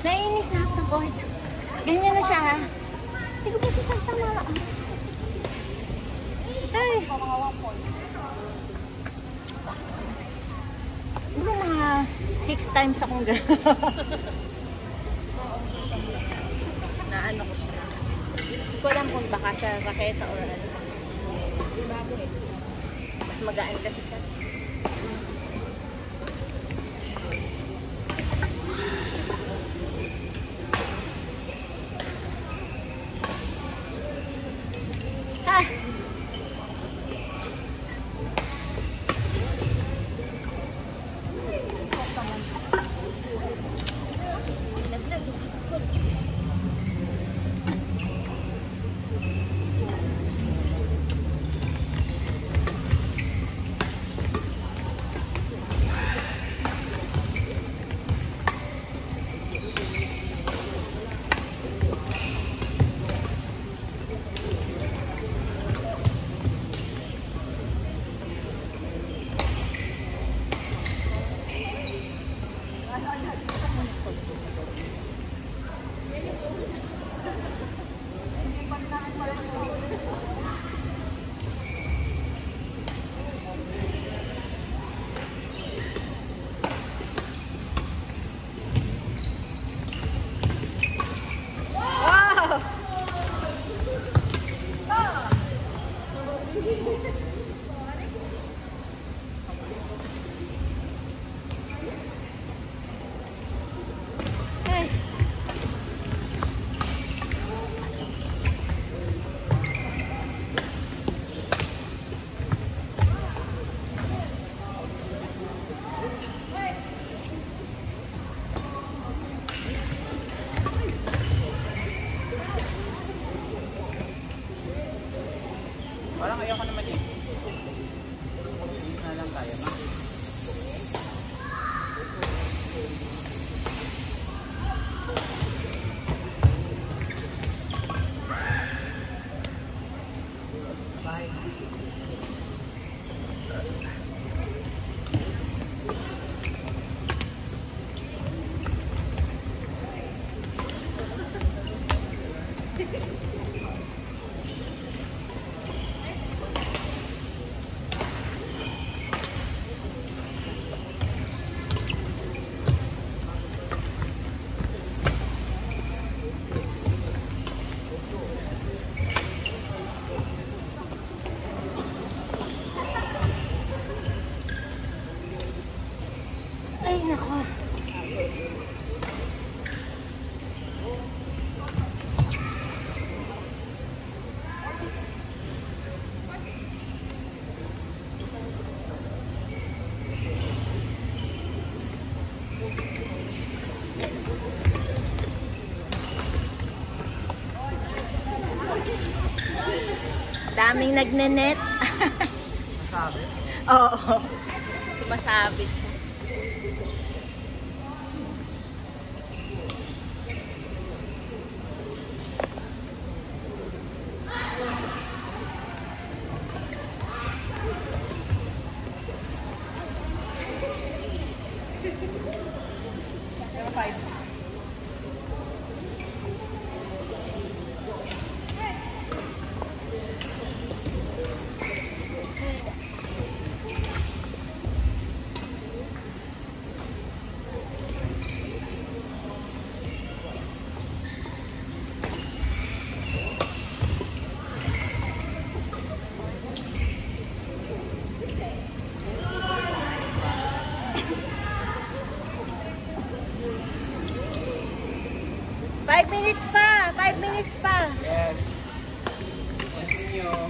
Naiinis na ako sa board. Ganyan na siya, ha? Hindi ko pa siya tama. Ay! Ano mga 6 times akong gano'n. Naano ko siya. Hindi ko alam kung baka sa raketa or ano. Mas magaan kasi siya. Parang ayoko naman eh. Please na lang tayo, ma. Ay, nako. Daming nagnenet. Masabi? Oo. Sumasabi siya. Five minutes pa! 5 minutes pa! Yes. Continue.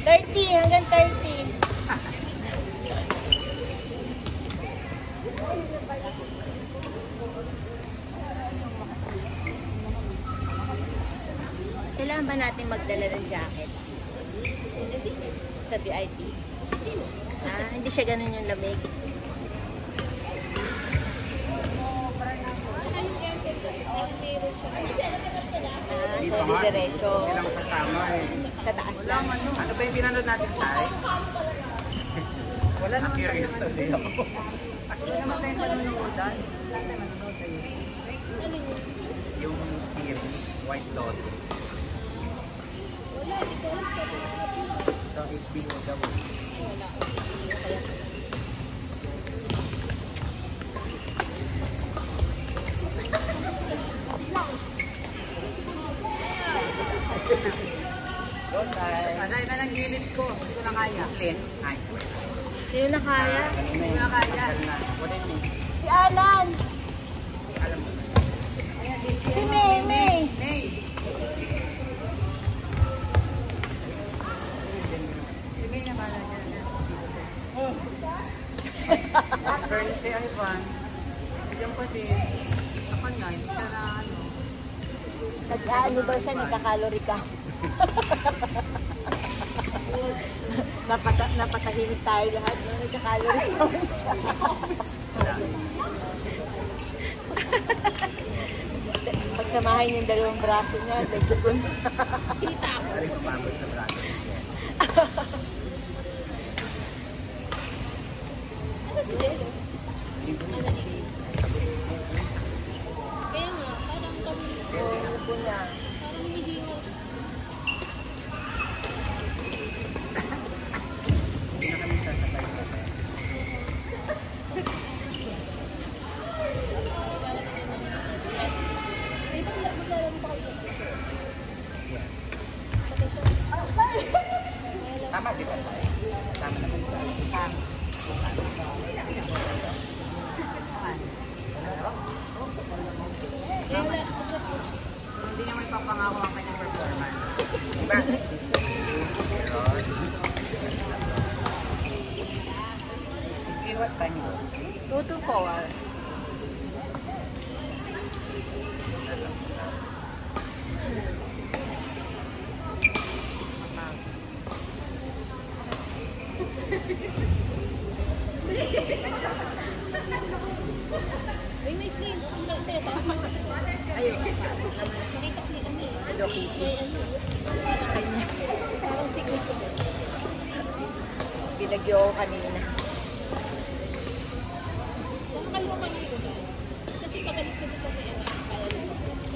30 hanggang 30. Kailangan ba natin magdala ng jacket? Sa VIP? Hindi siya ganun yung lamig. So di diretso. Silang kasama eh. Sa taas lang. Ano ba yung pinanood natin, Sai? Wala naman. Na-curious tuloy ako. Wala naman tayong panunood. Wala tayong manonood. White Lotus. Wala, di ko alam sa mga So, HBO daw. wala. Kaya Rosay. Anay na lang gilid ko. Hindi ko na kaya. Islin. Ay. Sino na kaya? Hindi ko na kaya. What do you mean? Si Alan! Alam mo. Si May, May! Nay! Si May na pala dyan. Oh! Fairness kay Ivan. Bigyan pa din. Sa kanya, hindi siya na ano. Nag-ano daw siya, nagka-calorie ka. Napatahimik tayo lahat, no? Nagka-calorie ka siya. Pagsamahin yung dalawang braso niya, nagsugun. kita ako. Pari kumabot sa braso. Ano si Jello? Kaya nga, parang kami, Ano po niya? parang hindi mo. Hindi na kami sasabay na. Di ba maglalaro pa kayo? Yes. Sakit siya. Tama di ba tayo? Tama naman tayo. Kaya wala, atras na. Hindi niya may papangako ang kanyang performance. Diba? Ross. Is what time yun? 2 to 4. Uy, may sling. Ang seta. Ayun. Nakita ko nila niya. Hello, Kitty. May ano. Parang signature. Binagyo ko kanina. Nakakaliwa kami yun. Kasi pagalis ko sa may ano. Parang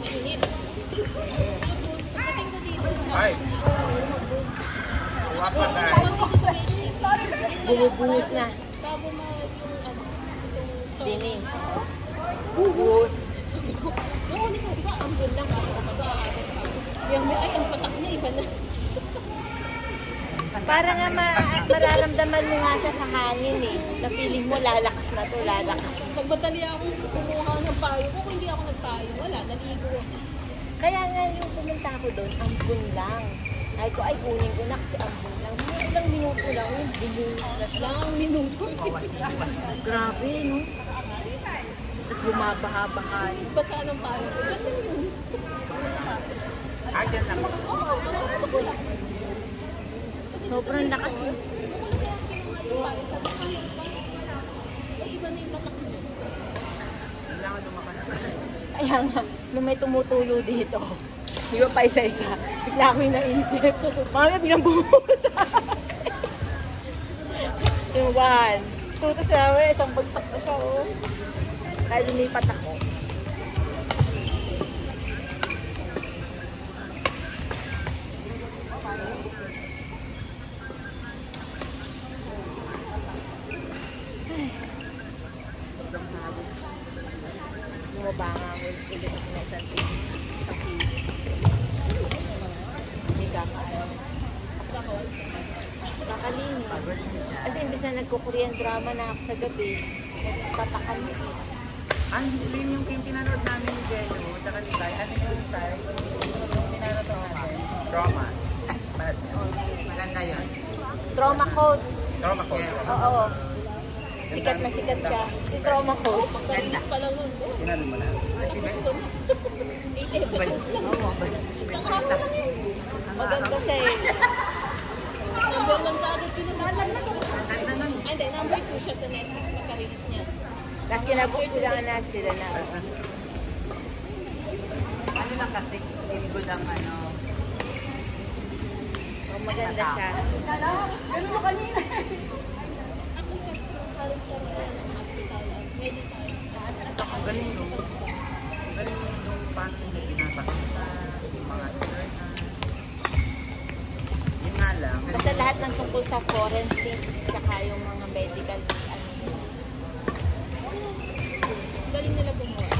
mainit. Tapos, pagdating ko dito. Ay! Huwag pa tayo. Parang dito sa may shake. Bumubuhos na. Bago mag yung ano. Itong store. Dining. Buhos. Yung huli sabi ko, ambon lang ako mag-aaral pa. Yung may ay, ang patak niya, iba na. Para nga mararamdaman mo nga siya sa hangin eh. Na feeling mo lalakas na to, lalakas. Pag madali akong kumuha ng payo ko, kung hindi ako nagpayo, wala, naligo ako. Kaya nga yung pumunta ako doon, ampun lang. Ay ko, ay kunin ko na kasi ampun lang. Mga ilang minuto lang, yun, bumuhos na siya. Lang minuto. Grabe, no? Tapos bumabaha-baha. Basa ng payo ko, dyan lang yun. Ah, dyan lang. Oo, nakapasok ko lang. Kasi Sobrang lakas yun. yun. Kung kaya kinuha yung payo, sabi ko, kaya pa. Ay, iba na yung patak niya. Kailangan lumakas. Kaya nga, nung may tumutulo dito, di ba pa isa-isa, bigla ko yung naisip. Mami, binambuhos sa akin. Yung one. Tutos namin, isang bagsak na siya, oh. Kaya lumipat ako. Bumaba nga ako ulit ako na isang piso. Hindi kakaano. Kakalinis. Kasi imbis na nagkukorean drama na ako sa gabi, nagpatakan mo. Ang Slim yung pinanood namin ni Jello, tsaka ni Sai. Ano yung Sai? Yung pinanood namin. Trauma. Maganda yun. Trauma code. Trauma ko. Oo. Sikat na sikat siya. Yung trauma code. Pagkarinis pa lang nun. Tinanong mo na. Gusto. 8 episodes lang. Isang araw lang yun. Maganda siya eh. Number 1 kagad pinamalan na. Ganda nun. Ay, hindi. Number 2 siya sa Netflix pagka-release niya. Tapos kinabukulangan na sila na. Ano lang kasi, hindi ko lang ano. Oh, maganda siya. Ganun mo kanina. Ako ka, halos ka rin ng hospital. Medical. Ang galing no. Pero yung paano nila pinapakita, yung mga internal, yun nga lang. Basta lahat ng tungkol sa forensic, tsaka yung mga medical, ano, Galing nila gumawa.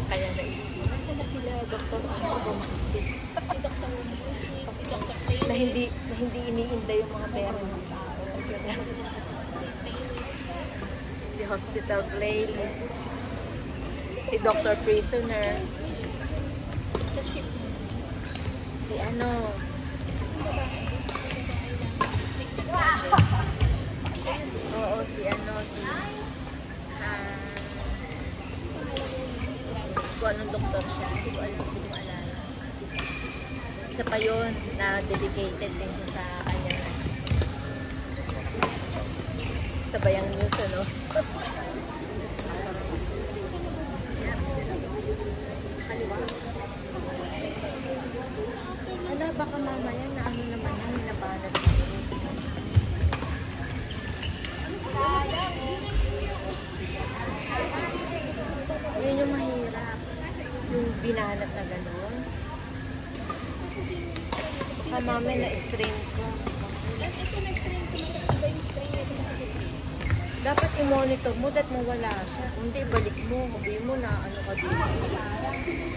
kaya naisip. Nasaan na sila, Dr. Ano, bumati? Si Dr. Umuchi, si Dr. Taylor, Na hindi iniinda yung mga pera ng tao. si Taylor, Si Hospital Playlist, si Dr. Prisoner, sa ship. si ano, oo, si ano, si, kung anong doktor siya, hindi ko alam, hindi ko alala. Isa pa yun, na dedicated din siya sa kanya. Sa Bayang News, ano? Ala, baka mamaya na ano naman yan, nabalat na yun. Yun yung mahirap. Yung binalat na gano'n. Mamaya na-strain ko. At ito na-strain ko, masakit ba yung strain ito masakit eh. Dapat i-monitor mo that mawala siya. Kung hindi, balik mo. Sabi mo na ano ka dito.